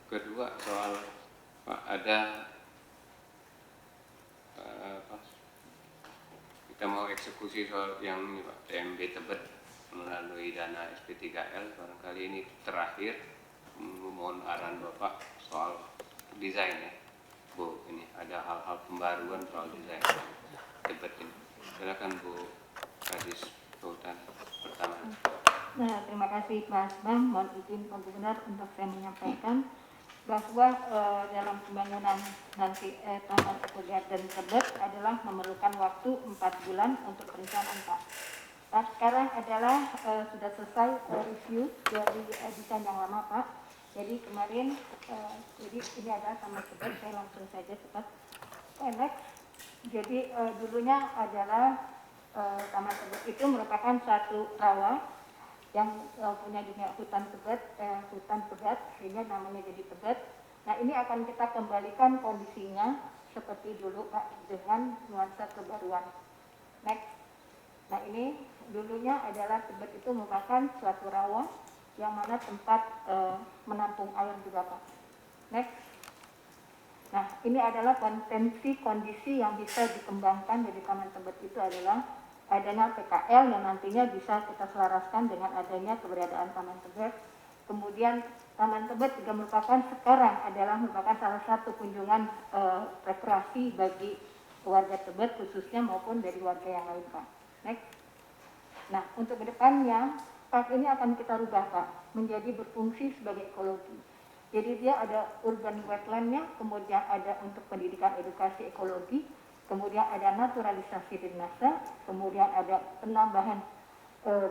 kedua soal ada kita mau eksekusi soal yang ini Pak, TMB Tebet melalui dana SP3L, barangkali ini terakhir. Mohon arahan Bapak soal desain ya Bu, ini ada hal-hal pembaruan soal desain Tebet ini. Silakan Bu Kadis Sultan pertama. Nah, terima kasih Pak Asbang. Mohon izin Pak Gubernur untuk saya menyampaikan bahwa dalam pembangunan nanti Taman Eco Garden Tebet adalah memerlukan waktu 4 bulan untuk perencanaan Pak. Nah, sekarang adalah sudah selesai review dari desain yang lama Pak. Jadi kemarin, jadi ini adalah Taman Tebet, saya langsung saja cepat. Next. Jadi dulunya adalah Taman Tebet itu merupakan satu rawa yang punya dunia hutan Tebet, hutan Tebet, sehingga namanya jadi Tebet. Nah, ini akan kita kembalikan kondisinya seperti dulu Pak, dengan nuansa kebaruan. Next. Nah, ini dulunya adalah Tebet itu merupakan suatu rawa yang mana tempat menampung air juga Pak. Next. Nah, ini adalah potensi kondisi yang bisa dikembangkan dari Taman Tebet itu adalah adanya PKL yang nantinya bisa kita selaraskan dengan adanya keberadaan Taman Tebet. Kemudian Taman Tebet juga merupakan salah satu kunjungan rekreasi bagi warga Tebet khususnya maupun dari warga yang lain Pak. Next. Nah, untuk kedepannya park ini akan kita rubah Pak menjadi berfungsi sebagai ekologi. Jadi dia ada urban wetlandnya, kemudian ada untuk pendidikan edukasi ekologi, kemudian ada naturalisasi drainase, kemudian ada penambahan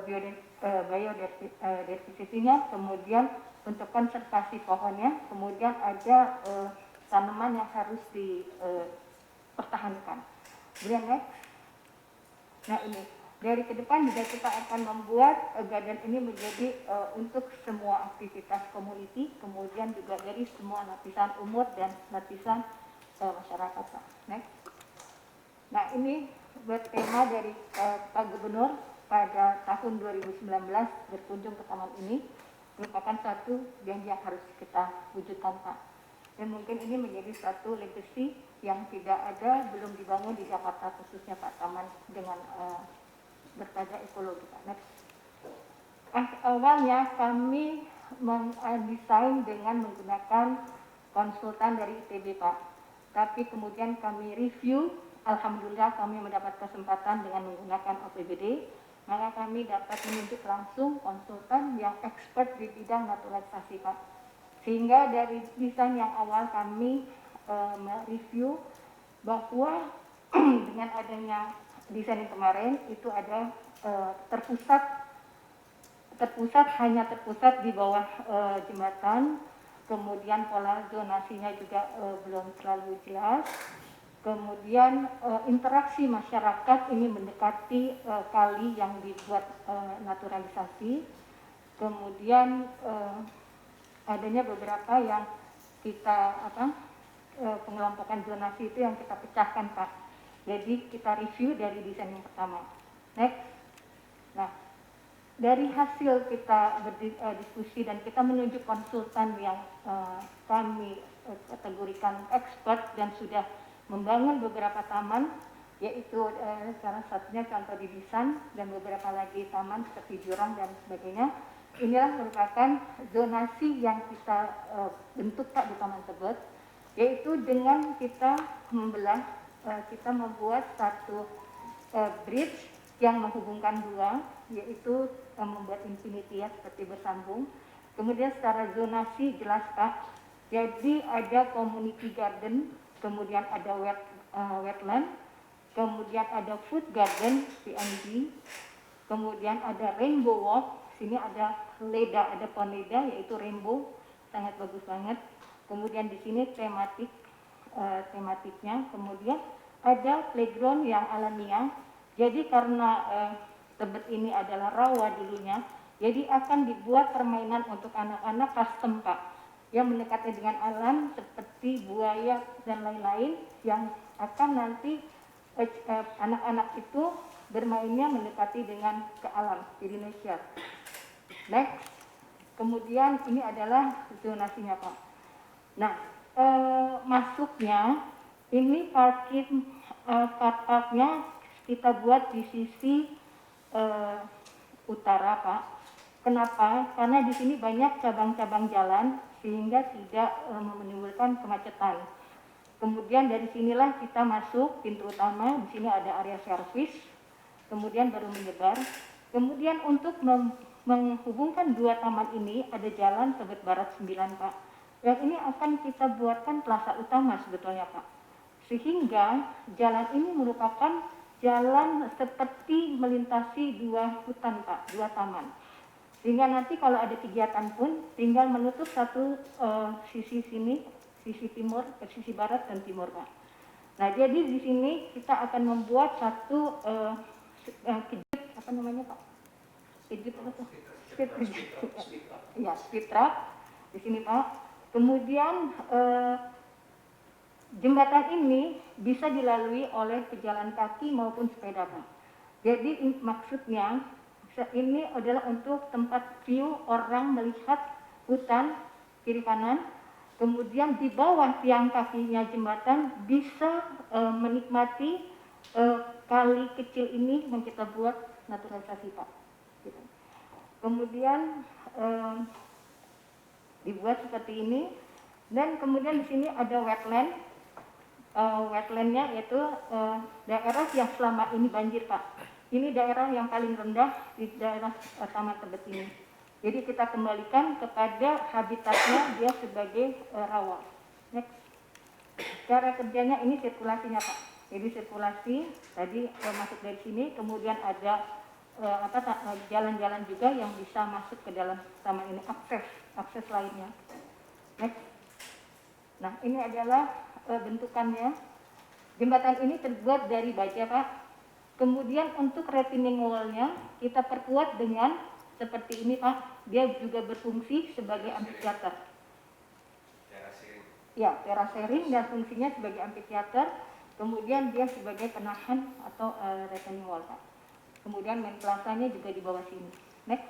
biodiversitinya, kemudian untuk konservasi pohonnya, kemudian ada tanaman yang harus dipertahankan. Kemudian next. Nah, ini dari ke depan juga kita akan membuat garden ini menjadi untuk semua aktivitas community, kemudian juga dari semua lapisan umur dan lapisan masyarakat. Next. Nah, ini bertema dari Pak Gubernur pada tahun 2019 berkunjung ke taman ini merupakan satu janji yang harus kita wujudkan Pak. Dan mungkin ini menjadi satu legacy yang tidak ada, belum dibangun di Jakarta khususnya Pak, taman dengan bertaja ekologi Pak. Next. Awalnya kami mendesain dengan menggunakan konsultan dari ITB Pak. Tapi kemudian kami review, alhamdulillah kami mendapat kesempatan dengan menggunakan OPBD, maka kami dapat menunjuk langsung konsultan yang expert di bidang naturalisasi Pak. Sehingga dari desain yang awal kami mereview bahwa dengan adanya desain yang kemarin itu ada terpusat di bawah jembatan, kemudian pola zonasinya juga belum terlalu jelas, kemudian interaksi masyarakat ini mendekati kali yang dibuat naturalisasi, kemudian adanya beberapa yang kita pengelompokan zonasi itu yang kita pecahkan Pak. Jadi kita review dari desain yang pertama. Next. Nah, dari hasil kita berdiskusi dan kita menunjuk konsultan yang kami kategorikan expert dan sudah membangun beberapa taman, yaitu salah satunya contoh di Bisan dan beberapa lagi taman seperti Jurang dan sebagainya. Inilah merupakan zonasi yang kita bentuk Pak di Taman Tebet, yaitu dengan kita membelah, kita membuat satu bridge yang menghubungkan dua, yaitu membuat infinity ya, seperti bersambung. Kemudian secara zonasi jelas Pak, jadi ada community garden, kemudian ada wetland, kemudian ada food garden PNG, kemudian ada rainbow walk, sini ada leda, ada pohon leda yaitu rainbow, sangat bagus banget. Kemudian di sini tematiknya, kemudian ada playground yang alamiah. Jadi karena Tebet ini adalah rawa dulunya, jadi akan dibuat permainan untuk anak-anak custom Pak, yang mendekati dengan alam seperti buaya dan lain-lain, yang akan nanti anak-anak itu bermainnya mendekati dengan ke alam, jadi nature. Next. Kemudian ini adalah zonasinya Pak. Nah, masuknya ini parking car park-nya kita buat di sisi utara, Pak. Kenapa? Karena di sini banyak cabang-cabang jalan sehingga tidak menimbulkan kemacetan. Kemudian dari sinilah kita masuk pintu utama, di sini ada area servis, kemudian baru menyebar. Kemudian untuk menghubungkan dua taman ini ada jalan Tebet Barat 9, Pak. Yang ini akan kita buatkan plaza utama sebetulnya, Pak. Sehingga jalan ini merupakan jalan seperti melintasi dua hutan, Pak, dua taman. Sehingga nanti kalau ada kegiatan pun tinggal menutup satu sisi sini, sisi timur, sisi barat dan timur, Pak. Nah, jadi di sini kita akan membuat satu kejut, apa namanya, Pak? Kejut apa tuh? Speed truck di sini, Pak. Kemudian jembatan ini bisa dilalui oleh pejalan kaki maupun sepeda, Pak. Jadi maksudnya ini adalah untuk tempat view orang melihat hutan kiri kanan. Kemudian di bawah tiang kakinya jembatan bisa menikmati kali kecil ini yang kita buat naturalisasi, Pak. Gitu. Kemudian dibuat seperti ini, dan kemudian di sini ada wetland. Wetlandnya yaitu daerah yang selama ini banjir, Pak. Ini daerah yang paling rendah di daerah Taman Tebet ini. Jadi kita kembalikan kepada habitatnya dia sebagai rawa. Next. Cara kerjanya ini sirkulasinya, Pak. Jadi sirkulasi tadi masuk dari sini, kemudian ada jalan-jalan juga yang bisa masuk ke dalam taman ini, akses lainnya. Next. Nah, ini adalah bentukannya. Jembatan ini terbuat dari baja, Pak. Kemudian untuk retaining wall-nya kita perkuat dengan seperti ini, Pak. Dia juga berfungsi sebagai amphitheater. Ya, terasering dan fungsinya sebagai amphitheater. Kemudian dia sebagai penahan atau retaining wall, Pak. Kemudian main plazanya juga di bawah sini. Next.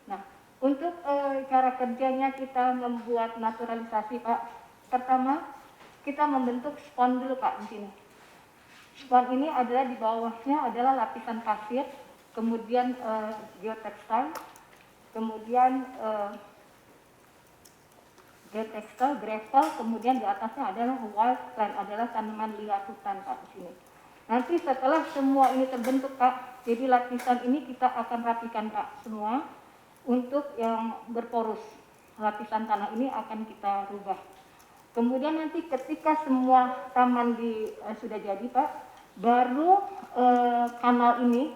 Nah, untuk cara kerjanya kita membuat naturalisasi, Pak. Pertama, kita membentuk spon dulu, Pak, di sini. Spon ini adalah di bawahnya adalah lapisan pasir, kemudian geotekstil, kemudian geotekstil, gravel, kemudian di atasnya adalah wildland, adalah tanaman liar hutan, Pak, di sini. Nanti setelah semua ini terbentuk, Pak, jadi lapisan ini kita akan rapikan, Pak, semua untuk yang berporus. Lapisan tanah ini akan kita rubah. Kemudian nanti ketika semua taman sudah jadi, Pak, baru kanal ini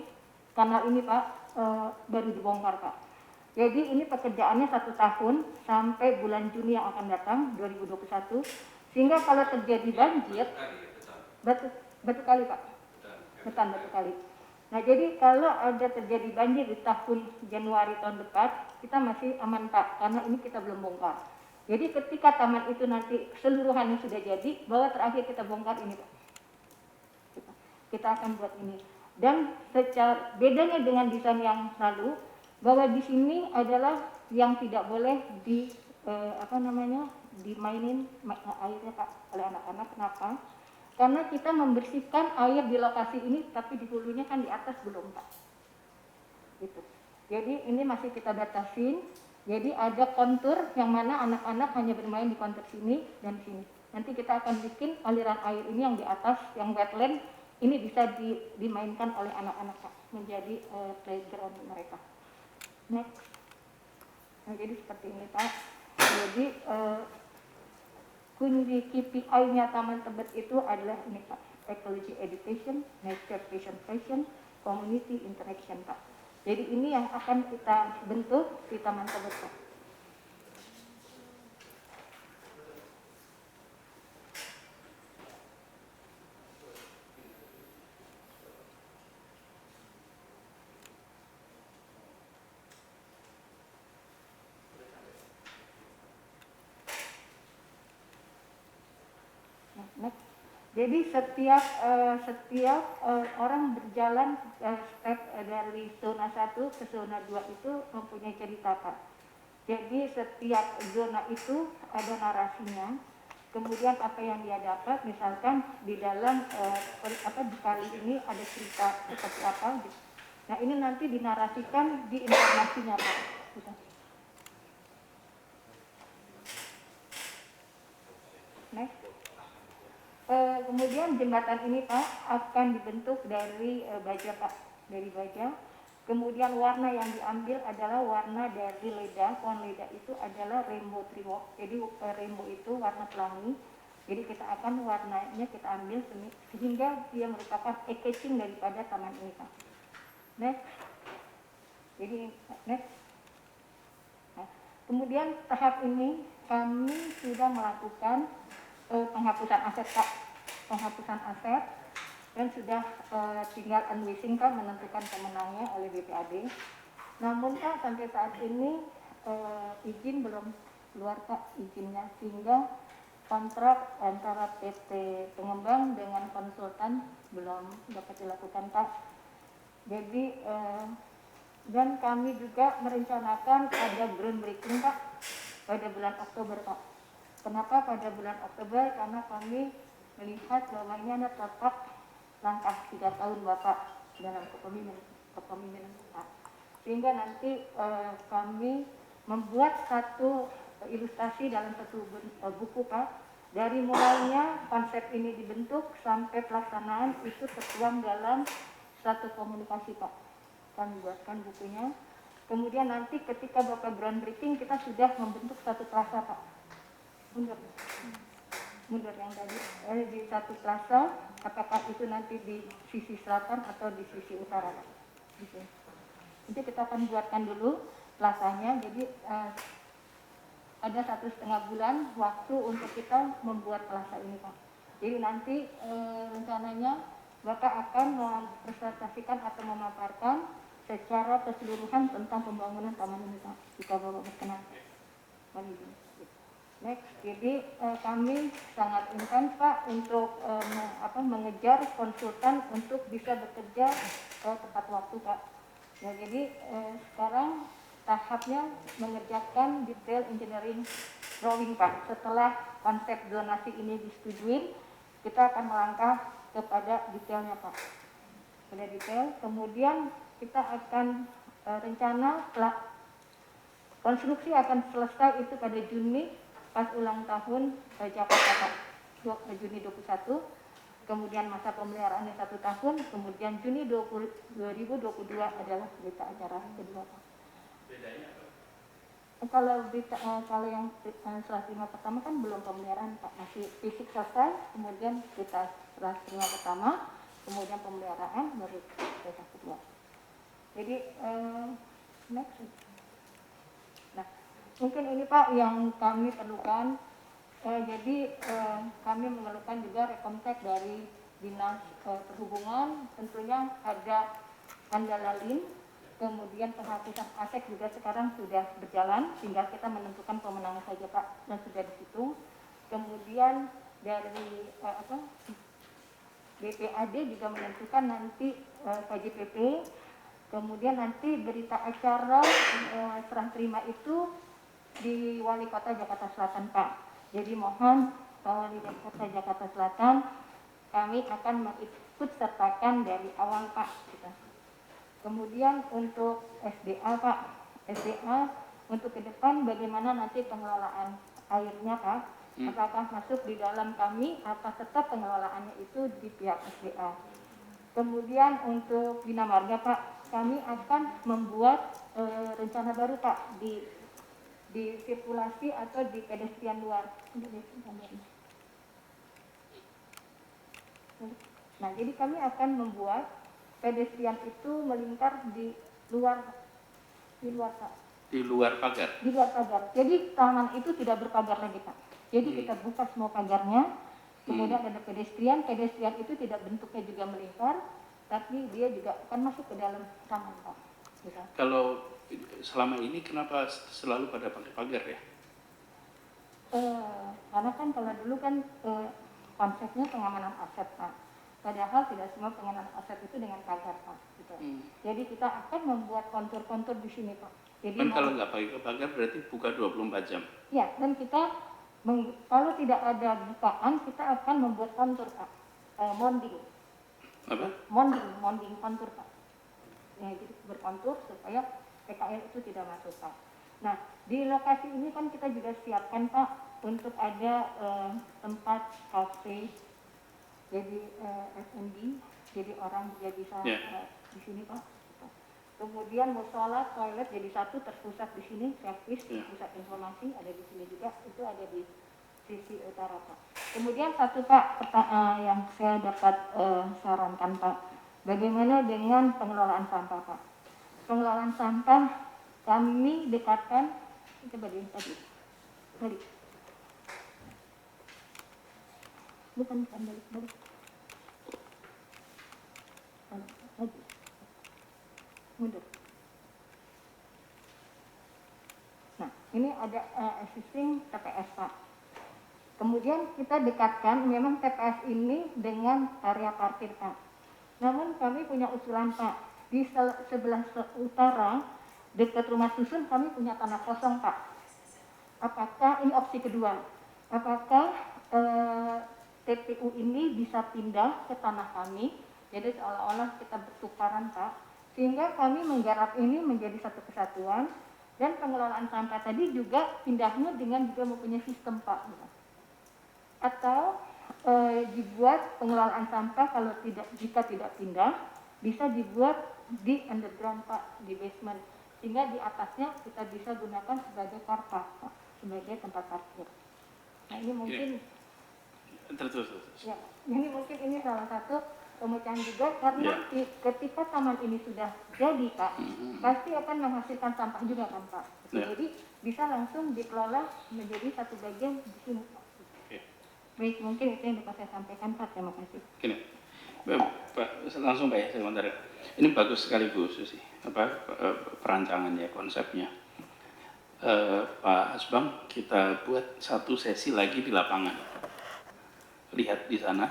Pak baru dibongkar, Pak. Jadi ini pekerjaannya 1 tahun sampai bulan Juni yang akan datang 2021. Sehingga kalau terjadi banjir, batu kali, Pak. Beton batu kali. Nah, jadi kalau ada terjadi banjir di tahun Januari tahun depan, kita masih aman, Pak, karena ini kita belum bongkar. Jadi ketika taman itu nanti keseluruhannya sudah jadi, bahwa terakhir kita bongkar ini, Pak. Kita akan buat ini. Dan secara bedanya dengan desain yang lalu, bahwa di sini adalah yang tidak boleh dimainin airnya, Pak, oleh anak-anak. Kenapa? Karena kita membersihkan air di lokasi ini, tapi di hulunya kan di atas belum, Pak. Gitu. Jadi ini masih kita batasin. Jadi ada kontur yang mana anak-anak hanya bermain di kontur sini dan sini. Nanti kita akan bikin aliran air ini yang di atas, yang wetland, ini bisa dimainkan oleh anak-anak, Pak, menjadi playground mereka. Next. Nah, jadi seperti ini, Pak. Jadi kunci KPI-nya Taman Tebet itu adalah ini, Pak. Ecology Education, Nature Preservation, Community Interaction, Pak. Jadi ini yang akan kita bentuk di Taman Tebet, Pak. Next. Jadi setiap orang berjalan step dari zona 1 ke zona 2 itu mempunyai cerita, Pak. Jadi setiap zona itu ada narasinya. Kemudian apa yang dia dapat, misalkan di dalam di kali ini ada cerita seperti apa. Gitu. Nah ini nanti dinarasikan di informasinya Pak. Gitu. Next. Kemudian jembatan ini Pak akan dibentuk dari baja Pak, dari baja. Kemudian warna yang diambil adalah warna dari leda. Pohon leda itu adalah rainbow tree walk. Jadi rainbow itu warna pelangi. Jadi kita akan warnanya kita ambil sehingga dia merupakan eye-catching daripada taman ini Pak. Next. Jadi next. Nah, kemudian tahap ini kami sudah melakukan penghapusan aset Pak, penghapusan aset dan sudah tinggal unleashing Pak, menentukan pemenangnya oleh BPAD. Namun Pak sampai saat ini izin belum keluar Pak izinnya, sehingga kontrak antara PT pengembang dengan konsultan belum dapat dilakukan Pak. Jadi dan kami juga merencanakan ada groundbreaking Pak pada bulan Oktober Pak. Kenapa pada bulan Oktober? Karena kami melihat bahwa ini ada tepat langkah 3 tahun Bapak dalam kepemimpinan Bapak. Sehingga nanti kami membuat satu ilustrasi dalam satu buku Pak. Dari mulainya konsep ini dibentuk sampai pelaksanaan itu tertuang dalam satu komunikasi Pak. Kami buatkan bukunya. Kemudian nanti ketika Bapak groundbreaking kita sudah membentuk satu plaza Pak. Mundur yang tadi di satu plaza, apakah itu nanti di sisi selatan atau di sisi utara gitu. Jadi kita akan buatkan dulu plazanya. Jadi ada 1,5 bulan waktu untuk kita membuat plaza ini Pak. Jadi nanti rencananya Bapak akan mempresentasikan atau memaparkan secara keseluruhan tentang pembangunan taman ini Pak, jika Bapak berkenan. Next, jadi kami sangat intens Pak untuk mengejar konsultan untuk bisa bekerja tepat waktu Pak. Nah, jadi sekarang tahapnya mengerjakan detail engineering drawing Pak. Setelah konsep zonasi ini disetujui, kita akan melangkah kepada detailnya Pak. Pada detail, kemudian kita akan rencana konstruksi akan selesai itu pada Juni pas ulang tahun Jakarta Pak, Juni 21, kemudian masa pemeliharaannya 1 tahun, kemudian Juni 2022 adalah berita acara kedua Pak. Bedanya apa? Kalau yang serah terima pertama kan belum pemeliharaan Pak, masih fisik selesai, kemudian kita serah terima pertama, kemudian pemeliharaan baru berita kedua. Jadi next. Mungkin ini Pak yang kami perlukan. Jadi kami memerlukan juga rekomtek dari Dinas Perhubungan. Tentunya ada Andalalin, kemudian penghapusan aset juga sekarang sudah berjalan, tinggal kita menentukan pemenang saja Pak, dan sudah dihitung. Kemudian dari BPAD juga menentukan nanti KJPP. Kemudian nanti berita acara serah terima itu di Wali Kota Jakarta Selatan Pak. Jadi mohon Wali Kota Jakarta Selatan kami akan mengikut sertakan dari awal Pak. Gitu. Kemudian untuk SDA Pak, SDA untuk ke depan bagaimana nanti pengelolaan airnya Pak? Apakah masuk di dalam kami atau tetap pengelolaannya itu di pihak SDA? Kemudian untuk Bina Marga Pak, kami akan membuat rencana baru Pak di sirkulasi atau di pedestrian luar. Nah, jadi kami akan membuat pedestrian itu melingkar di luar Pak. Di luar pagar. Di luar pagar. Jadi taman itu tidak berpagar lagi Pak. Jadi kita buka semua pagarnya. Kemudian ada pedestrian itu tidak bentuknya juga melingkar, tapi dia juga akan masuk ke dalam taman Pak. Gitu. Kalau selama ini kenapa selalu pada pakai pagar ya? Karena kan kalau dulu kan konsepnya pengamanan aset Pak. Padahal tidak semua pengamanan aset itu dengan pagar Pak. Gitu. Jadi kita akan membuat kontur-kontur di sini Pak. Jadi Kan kalau nggak pakai kebakar berarti buka 24 jam. ya, dan kita kalau tidak ada bukaan kita akan membuat kontur Pak, monding Apa? monding kontur Pak. Ya, jadi berkontur supaya PKL itu tidak masuk Pak. Nah, di lokasi ini kan kita juga siapkan Pak untuk ada tempat kafe, jadi F&B, jadi orang juga bisa di sini Pak. Kemudian musola, toilet jadi satu terpusat di sini, servis, pusat informasi ada di sini juga, itu ada di sisi utara Pak. Kemudian satu Pak yang saya dapat sarankan Pak, bagaimana dengan pengelolaan sampah Pak? Pengelolaan sampah kami dekatkan, coba deh tadi, balik. Bukan balik. Lagi. Mundur. Nah, ini ada existing TPS Pak. Kemudian kita dekatkan memang TPS ini dengan area parkir Pak. Namun kami punya usulan Pak, di sebelah utara dekat rumah susun kami punya tanah kosong Pak. Apakah ini opsi kedua? Apakah TPU ini bisa pindah ke tanah kami? Jadi seolah-olah kita bertukaran Pak, sehingga kami menggarap ini menjadi satu kesatuan, dan pengelolaan sampah tadi juga pindahnya dengan juga mempunyai sistem Pak. Atau dibuat pengelolaan sampah kalau jika tidak pindah bisa dibuat di underground Pak, di basement, sehingga di atasnya kita bisa gunakan sebagai car park Pak, sebagai tempat parkir. Nah ini mungkin Terus. ya, ini salah satu pemecahan juga karena ketika taman ini sudah jadi Pak, pasti akan menghasilkan sampah juga kan Pak. Jadi bisa langsung dikelola menjadi satu bagian di sini Pak. Baik, mungkin itu yang dapat saya sampaikan Pak, terima kasih. Gini, Pak, langsung Pak ya, sebentar. Ini bagus sekali Bu Susi, perancangannya, konsepnya. Pak Asbang, kita buat satu sesi lagi di lapangan. Lihat di sana,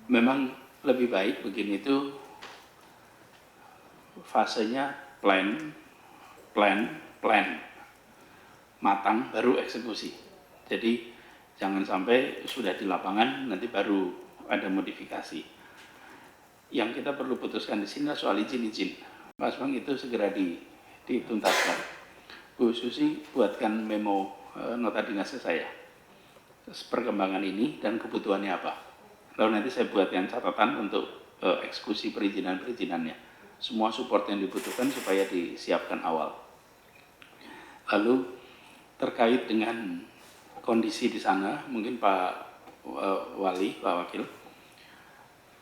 memang lebih baik begini itu fasenya plan, matang baru eksekusi. Jadi jangan sampai sudah di lapangan nanti baru ada modifikasi. Yang kita perlu putuskan di sini soal izin. Mas Bang itu segera dituntaskan. Bu Susi buatkan memo nota dinasnya saya. Perkembangan ini dan kebutuhannya apa. Lalu nanti saya buatkan catatan untuk eksekusi perizinannya. Semua support yang dibutuhkan supaya disiapkan awal. Lalu terkait dengan kondisi di sana, mungkin Pak Wali, Pak Wakil,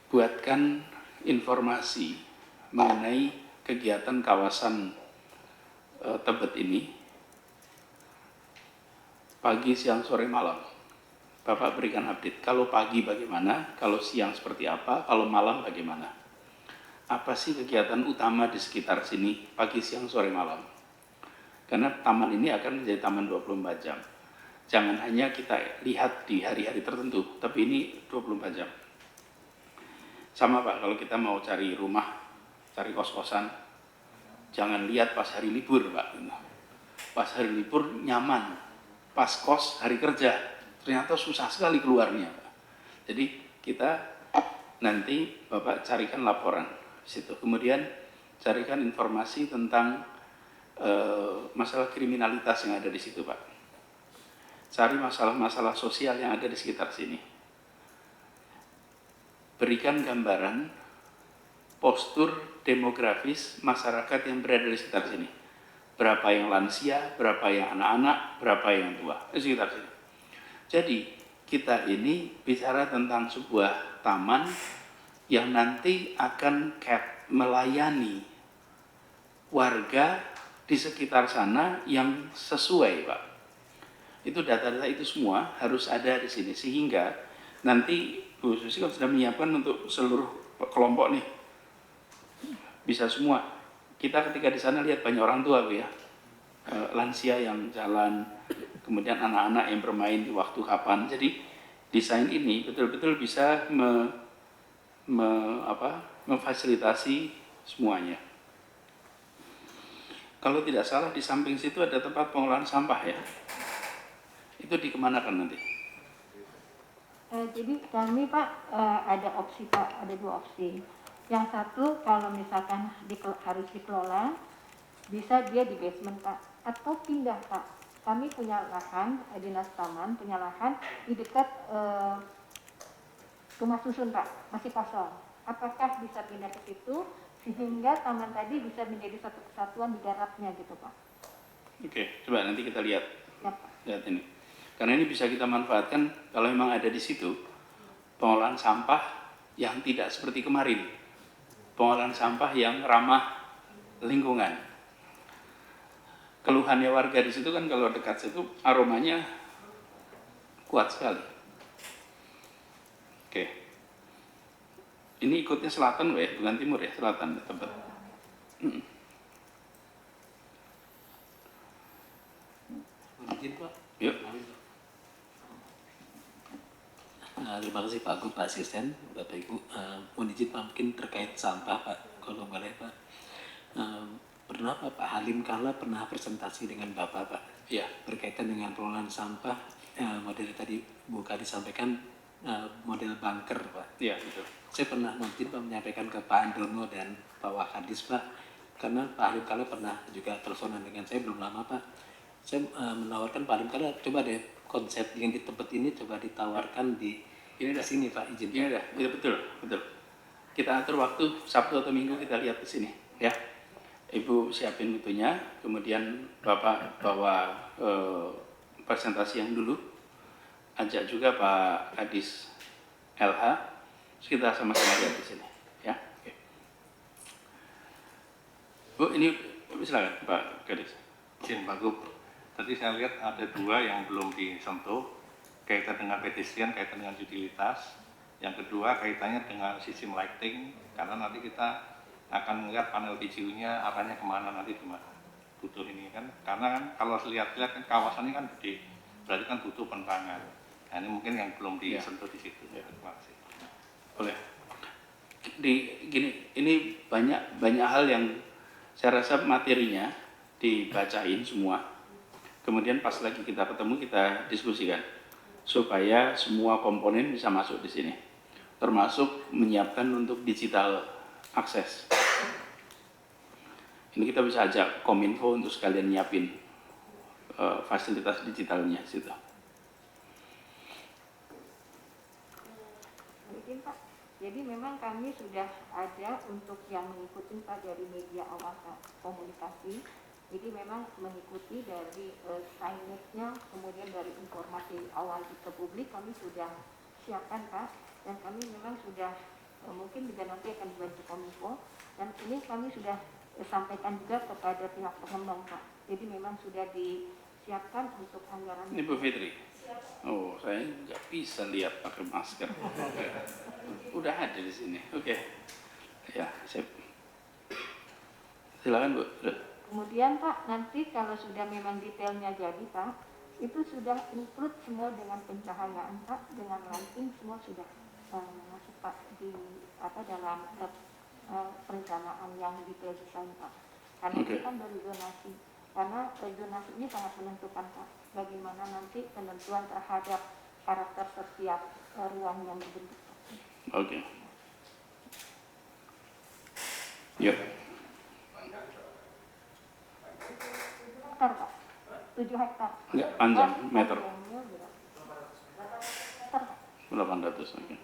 buatkan informasi mengenai kegiatan kawasan Tebet ini pagi, siang, sore, malam. Bapak berikan update. Kalau pagi bagaimana, kalau siang seperti apa, kalau malam bagaimana. Apa sih kegiatan utama di sekitar sini pagi, siang, sore, malam. Karena taman ini akan menjadi taman 24 jam. Jangan hanya kita lihat di hari-hari tertentu, tapi ini 24 jam. Sama Pak, kalau kita mau cari rumah, cari kos-kosan, jangan lihat pas hari libur Pak. Pas hari libur nyaman, pas kos hari kerja, ternyata susah sekali keluarnya Pak. Jadi kita nanti Bapak carikan laporan di situ. Kemudian carikan informasi tentang masalah kriminalitas yang ada di situ Pak. Cari masalah-masalah sosial yang ada di sekitar sini. Berikan gambaran postur demografis masyarakat yang berada di sekitar sini. Berapa yang lansia, berapa yang anak-anak, berapa yang tua di sekitar sini. Jadi kita ini bicara tentang sebuah taman yang nanti akan melayani warga di sekitar sana yang sesuai Pak. Itu data-data itu semua harus ada di sini sehingga nanti Bu Susi kan sudah menyiapkan untuk seluruh kelompok nih bisa semua. Kita ketika di sana lihat banyak orang tua Bu ya, lansia yang jalan, kemudian anak-anak yang bermain di waktu kapan. Jadi desain ini betul-betul bisa memfasilitasi semuanya. kalau tidak salah di samping situ ada tempat pengolahan sampah ya. Itu dikemanakan nanti? Jadi kami Pak ada opsi Pak, ada dua opsi. Yang satu kalau misalkan harus dikelola, bisa dia di basement Pak, atau pindah Pak. Kami punya lahan, Dinas Taman punya lahan di dekat rumah susun Pak, masih kosong. Apakah bisa pindah ke situ sehingga taman tadi bisa menjadi satu kesatuan di daratnya gitu Pak? Oke, coba nanti kita lihat. Ya Pak. Lihat ini. Karena ini bisa kita manfaatkan kalau memang ada di situ pengolahan sampah yang tidak seperti kemarin. Pengolahan sampah yang ramah lingkungan. Keluhannya warga di situ kan kalau dekat situ aromanya kuat sekali. Oke. Ini ikutnya selatan ya, bukan timur ya, selatan tempat. Izin Pak. Yuk. Terima kasih Pak Gub, Pak Asisten, Bapak Ibu. Mohon izin Pak, mungkin terkait sampah Pak, kalau boleh Pak. Pernah Pak Halim Kala pernah presentasi dengan Bapak Pak, Ya. berkaitan dengan pengelolaan sampah, model tadi Bu Kadi sampaikan model bunker Pak. Iya, betul. Saya pernah nanti Pak menyampaikan ke Pak Andono dan Pak Wakadis Pak, karena Pak Halim Kala pernah juga teleponan dengan saya belum lama Pak. Saya menawarkan Pak Halim Kala, coba deh konsep yang di tempat ini coba ditawarkan di sini Pak, izin. Ini dah, ya betul, betul. Kita atur waktu Sabtu atau Minggu kita lihat di sini, ya. Ibu siapin itunya, kemudian Bapak bawa presentasi yang dulu, ajak juga Pak Kadis LH, terus kita sama-sama lihat di sini, ya. Oke. Bu, ini silakan Pak Kadis. Izin Pak Gub, tadi saya lihat ada dua yang belum disentuh, kaitan dengan pedestrian, kaitan dengan utilitas. Yang kedua kaitannya dengan sistem lighting, karena nanti kita akan melihat panel VGU-nya arahnya kemana nanti di butuh ini kan, karena kan kalau lihat-lihat kan kawasan ini kan gede, berarti kan butuh penerangan. Nah, ini mungkin yang belum disentuh di situ. Ya. Terima kasih. Boleh. Ini banyak hal yang saya rasa materinya dibacain semua. Kemudian pas lagi kita ketemu kita diskusikan supaya semua komponen bisa masuk di sini. Termasuk menyiapkan untuk digital akses. Ini kita bisa ajak Kominfo untuk sekalian nyiapin fasilitas digitalnya situ. Mungkin Pak, jadi memang kami sudah ada untuk yang mengikuti Pak dari media awal Pak, komunikasi. Jadi memang mengikuti dari signage-nya, kemudian dari informasi awal ke publik kami sudah siapkan Pak, dan kami memang sudah mungkin juga nanti akan dibantu Kominfo, dan ini kami sudah sampaikan juga kepada pihak pengembang Pak. Jadi memang sudah disiapkan untuk anggaran. Ini Bu Fitri. Oh, saya nggak bisa lihat pakai masker. Udah ada di sini. Oke. Ya, sip. Silakan Bu. Kemudian Pak, nanti kalau sudah memang detailnya jadi Pak, itu sudah include semua dengan pencahayaan Pak, dengan lighting semua sudah masuk Pak di dalam perencanaan yang detail desain Pak. Karena itu kan dari zonasi. Karena zonasi ini sangat menentukan Pak, bagaimana nanti penentuan terhadap karakter setiap ruang yang dibentuk. Oke. Yuk. Hektar Pak, 7 hektar. Enggak, panjang, meter. Meter Pak. 800, oke.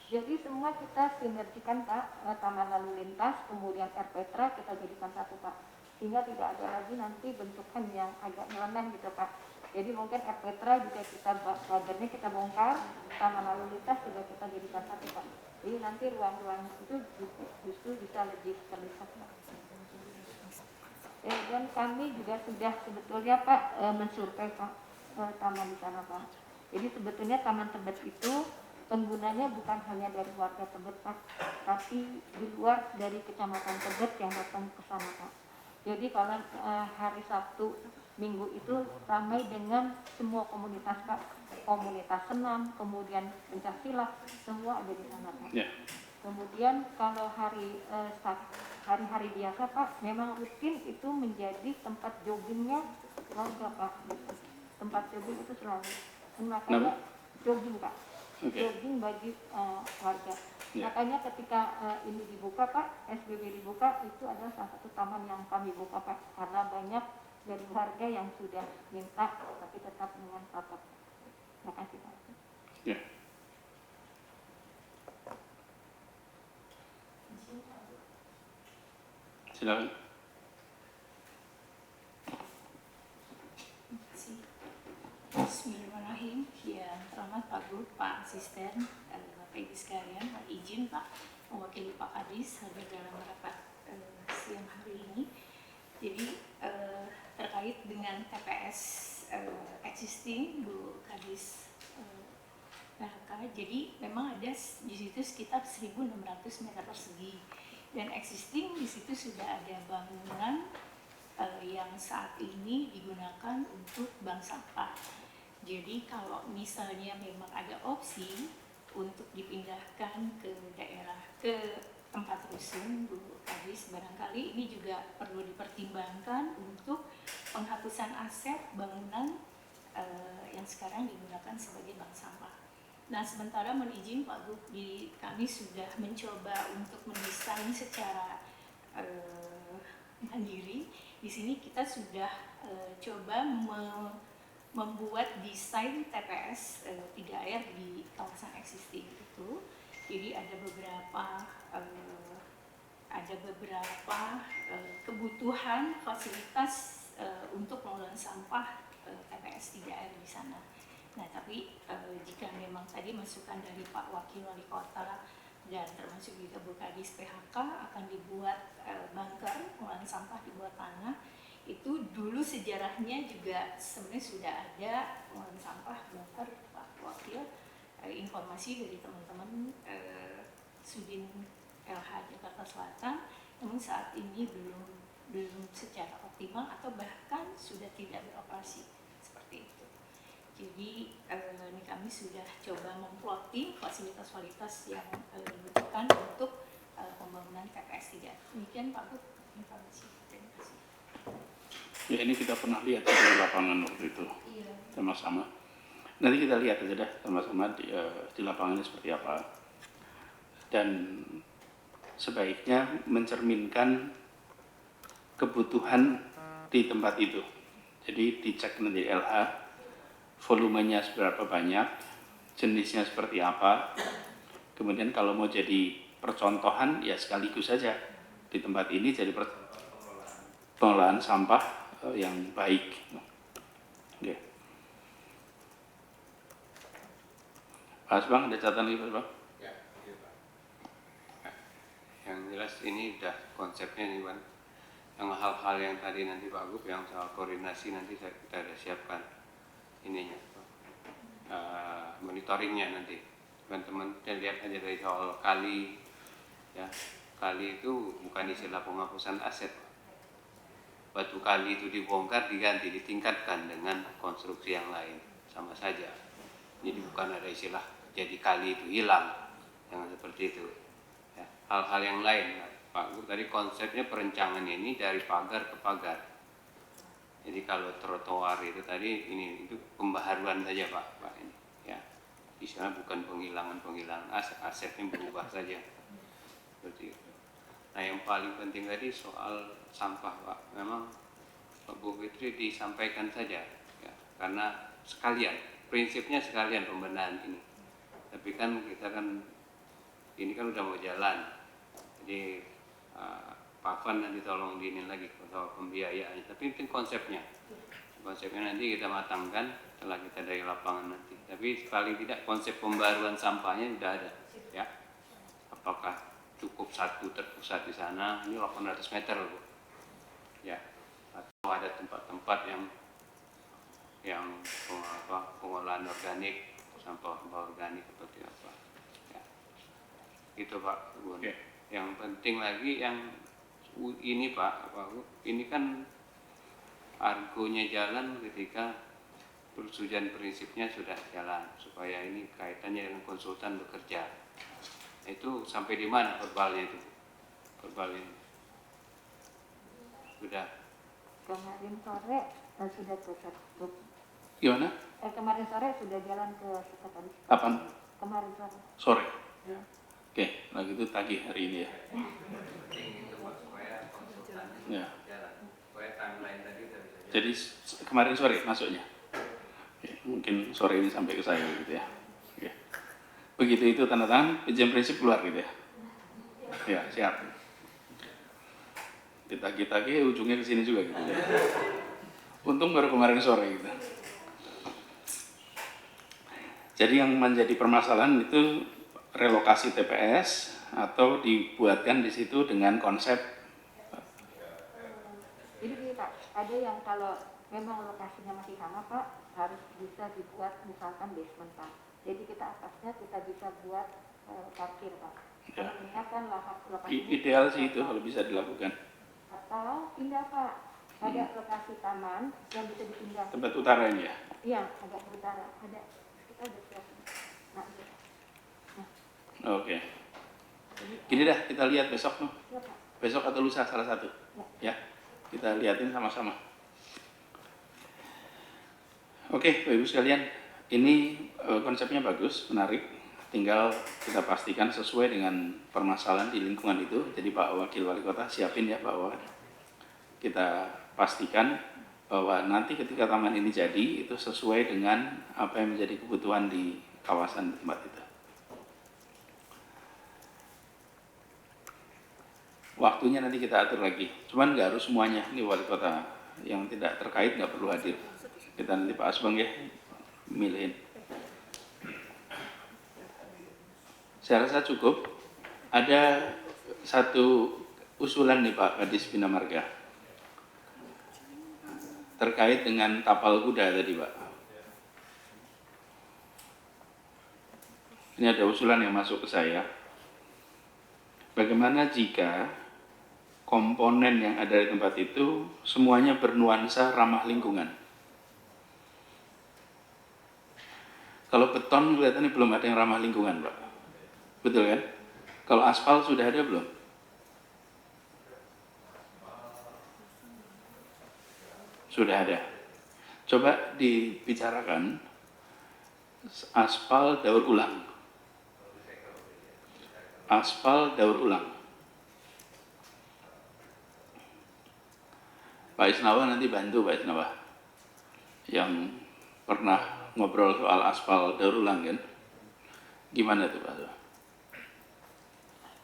Jadi semua kita sinergikan Pak, taman lalu lintas, kemudian RPTRA kita jadikan satu Pak. Sehingga tidak ada lagi nanti bentukan yang agak nyeleneh gitu Pak. Jadi mungkin RPTRA juga kita badannya kita bongkar, taman lalu lintas juga kita jadikan satu Pak. Jadi nanti ruang-ruang itu justru bisa lebih terlihat Pak. Dan kami juga sudah sebetulnya Pak mensurvei Pak taman di sana Pak. Jadi sebetulnya Taman Tebet itu penggunanya bukan hanya dari warga Tebet Pak, tapi di luar dari Kecamatan Tebet yang datang ke sana Pak. Jadi kalau hari Sabtu Minggu itu ramai dengan semua komunitas Pak, komunitas senam, kemudian pencaksilat, semua ada di sana Pak. Ya. Kemudian kalau hari hari-hari biasa Pak, memang rutin itu menjadi tempat joggingnya warga Pak. Gitu. Tempat jogging itu selalu. Dan makanya jogging Pak, jogging bagi warga. Makanya ketika ini dibuka Pak, SBB dibuka, itu adalah salah satu taman yang kami buka Pak, karena banyak dari warga yang sudah minta tapi tetap dengan protokol. Terima kasih Pak. Ya. Silakan. Bismillahirrahmanirrahim. Ya, selamat Pak Guru, Pak Asisten, Bapak Ibu sekalian. Izin Pak mewakili Pak Kadis hadir dalam rapat siang hari ini. Jadi terkait dengan TPS existing Bu Kadis PHK, jadi memang ada di situ sekitar 1.600 meter persegi. Dan existing di situ sudah ada bangunan yang saat ini digunakan untuk bank sampah. Jadi kalau misalnya memang ada opsi untuk dipindahkan ke daerah, ke tempat rusun Bu Kadis, barangkali ini juga perlu dipertimbangkan untuk penghapusan aset bangunan yang sekarang digunakan sebagai bank sampah. Nah, sementara mohon izin Pak Gub, kami sudah mencoba untuk mendesain secara mandiri. Di sini kita sudah coba membuat desain TPS 3R di kawasan existing itu. Jadi ada beberapa kebutuhan fasilitas untuk pengelolaan sampah TPS 3R di sana. Nah, tapi jika memang tadi masukan dari Pak Wakil Wali Kota dan termasuk juga Bu Kadis PHK akan dibuat bunker pengolahan sampah di bawah tanah, itu dulu sejarahnya juga sebenarnya sudah ada pengolahan sampah bunker Pak Wakil, informasi dari teman-teman Sudin LH Jakarta Selatan, namun saat ini belum secara optimal atau bahkan sudah tidak beroperasi seperti itu. Jadi ini kami sudah coba memplotting fasilitas-fasilitas yang dibutuhkan untuk pembangunan TPS 3. Demikian Pak Bu, informasi. Terima kasih. Ya, ini kita pernah lihat di lapangan waktu itu. Iya. Sama-sama. Nanti kita lihat aja dah sama-sama di lapangannya seperti apa. Dan sebaiknya mencerminkan kebutuhan di tempat itu. Jadi dicek nanti LH, volumenya seberapa banyak, jenisnya seperti apa. Kemudian kalau mau jadi percontohan, ya sekaligus saja di tempat ini jadi pengelolaan sampah yang baik. Oke. Mas Bang, ada catatan lagi Bang? Ya, iya Pak. Yang jelas ini udah konsepnya nih Bang. Yang hal-hal yang tadi nanti Pak Gub, yang soal koordinasi nanti kita udah siapkan ininya, monitoringnya nanti. Teman-teman kita lihat aja dari soal kali, ya kali itu bukan istilah penghapusan aset. Batu kali itu dibongkar, diganti, ditingkatkan dengan konstruksi yang lain, sama saja. Jadi bukan ada istilah jadi kali itu hilang, jangan seperti itu. Ya, hal-hal yang lain, Pak Gub, tadi konsepnya perencanaan ini dari pagar ke pagar. Jadi kalau trotoar itu tadi itu pembaharuan saja Pak ini. Ya, istilah bukan penghilangan asetnya berubah saja. Seperti itu. Nah, yang paling penting tadi soal sampah Pak, memang Pak Bu Fitri disampaikan saja, ya, karena sekalian, prinsipnya sekalian pembenahan ini. Tapi kan kita kan ini kan udah mau jalan, jadi Pak Van nanti tolong diinin lagi soal pembiayaannya. Tapi itu konsepnya nanti kita matangkan setelah kita dari lapangan nanti. Tapi paling tidak konsep pembaruan sampahnya sudah ada, ya. Apakah cukup satu terpusat di sana? Ini 800 meter Bu, ya. Atau ada tempat-tempat yang pengolahan organik, sampah organik seperti apa? Ya. Itu Pak Bu. Okay. Yang penting lagi yang ini Pak, ini kan argonya jalan ketika persetujuan prinsipnya sudah jalan, supaya ini kaitannya dengan konsultan bekerja. Itu sampai di mana verbalnya itu? Verbal ini Sudah. Kemarin sore sudah ke Gimana? kemarin sore sudah jalan ke sekretaris. Kapan? Kemarin sore. Sore. Ya. Oke, nah gitu tagih hari ini ya. Ya. Jadi kemarin sore masuknya. Oke, mungkin sore ini sampai ke saya gitu ya. Oke. Begitu itu tanda tangan, izin prinsip keluar gitu ya. Ya, siap. Ditagih-tagih ujungnya ke sini juga gitu ya. Untung baru kemarin sore gitu. Jadi yang menjadi permasalahan itu relokasi TPS atau dibuatkan di situ dengan konsep. Jadi gini Pak, ada yang kalau memang lokasinya masih sama Pak, harus bisa dibuat misalkan basement Pak. Jadi kita atasnya kita bisa buat parkir Pak. Ya. Karena ini kan lokasinya Ideal sih itu kalau bisa dilakukan. atau pindah Pak, ada lokasi taman yang bisa dipindah. Tempat utara ini ya. Iya, agak ke utara. Ada kita ada siap. Nah, itu. Oke. Gini dah, kita lihat besok tuh. Iya Pak. Besok atau lusa salah satu. Ya. Kita lihatin sama-sama. Oke, Bapak Ibu sekalian, ini konsepnya bagus, menarik. Tinggal kita pastikan sesuai dengan permasalahan di lingkungan itu. Jadi Pak Wakil Wali Kota siapin ya bahwa kita pastikan bahwa nanti ketika taman ini jadi itu sesuai dengan apa yang menjadi kebutuhan di kawasan tempat itu. Waktunya nanti kita atur lagi. Cuman nggak harus semuanya. Ini wali kota yang tidak terkait nggak perlu hadir. Kita nanti Pak Asbang ya milihin. Saya rasa cukup. Ada satu usulan nih Pak Kadis Bina Marga terkait dengan tapal kuda tadi Pak. Ini ada usulan yang masuk ke saya. Bagaimana jika komponen yang ada di tempat itu semuanya bernuansa ramah lingkungan? Kalau beton kelihatannya belum ada yang ramah lingkungan Pak. Betul kan? Kalau aspal sudah ada belum? Sudah ada. Coba dibicarakan aspal daur ulang. Aspal daur ulang. Pak Isnawa nanti bantu Pak Isnawa yang pernah ngobrol soal aspal daur ulang kan? Gimana tuh Pak?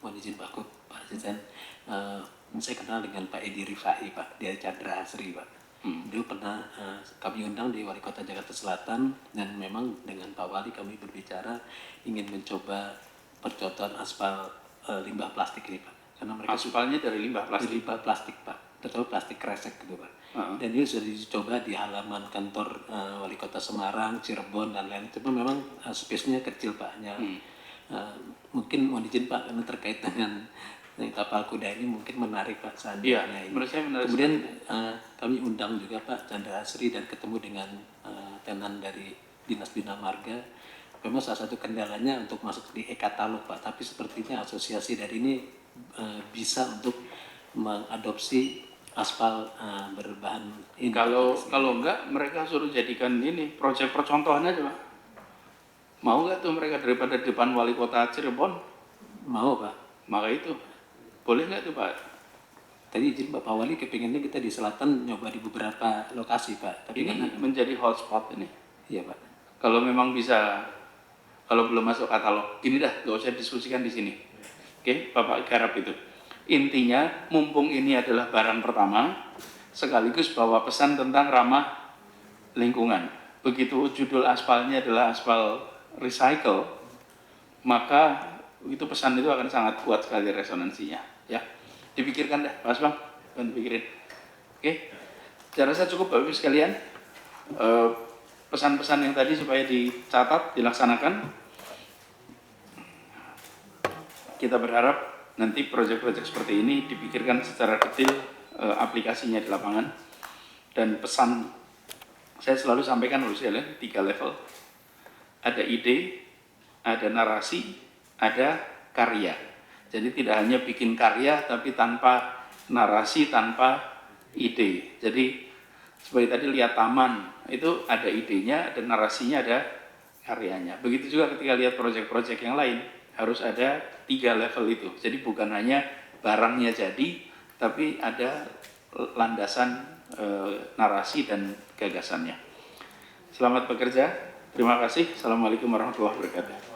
Mohon izin Pak Asisten, saya kenal dengan Pak Edi Rifai Pak, dia Chandra Asri Pak. Dulu pernah kami undang di Wali Kota Jakarta Selatan dan memang dengan Pak Wali kami berbicara ingin mencoba percontohan aspal limbah plastik ini Pak. Karena mereka Aspalnya dari limbah plastik. limbah plastik Pak, terutama plastik kresek gitu Pak. Dan ini sudah dicoba di halaman kantor Wali Kota Semarang, Cirebon dan lain-lain. Cuma memang space-nya kecil Pak. Mungkin mohon izin Pak karena terkait dengan tapal kuda ini mungkin menarik Pak seandainya Iya, ini. menurut saya menarik. Kemudian kami undang juga Pak Chandra Asri dan ketemu dengan tenan dari Dinas Bina Marga. Memang salah satu kendalanya untuk masuk di e-katalog Pak, tapi sepertinya asosiasi dari ini bisa untuk mengadopsi aspal berbahan ini. Kalau enggak mereka suruh jadikan ini proyek percontohan aja Pak. Mau nggak tuh mereka daripada di depan wali kota Cirebon? Mau Pak. Maka itu boleh nggak tuh Pak? Tadi izin Bapak Wali kepinginnya kita di selatan nyoba di beberapa lokasi Pak. Tapi Ini karena menjadi hotspot ini. iya Pak. Kalau memang bisa, kalau belum masuk katalog, gini dah, nggak usah diskusikan di sini. Oke, Bapak garap itu. Intinya, mumpung ini adalah barang pertama, sekaligus bawa pesan tentang ramah lingkungan. Begitu judul aspalnya adalah aspal recycle, maka itu pesan itu akan sangat kuat sekali resonansinya. Ya, dipikirkan dah, Mas Bang, bantu pikirin. Oke, saya rasa cukup Bapak Ibu sekalian. Pesan-pesan yang tadi supaya dicatat, dilaksanakan. Kita berharap nanti proyek-proyek seperti ini dipikirkan secara detail aplikasinya di lapangan. Dan pesan saya selalu sampaikan menurut saya 3 level. Ada ide, ada narasi, ada karya. Jadi tidak hanya bikin karya tapi tanpa narasi, tanpa ide. Jadi seperti tadi lihat taman, itu ada idenya, ada narasinya, ada karyanya. Begitu juga ketika lihat proyek-proyek yang lain, harus ada 3 level itu. Jadi bukan hanya barangnya jadi, tapi ada landasan narasi dan gagasannya. Selamat bekerja. Terima kasih. Assalamualaikum warahmatullahi wabarakatuh.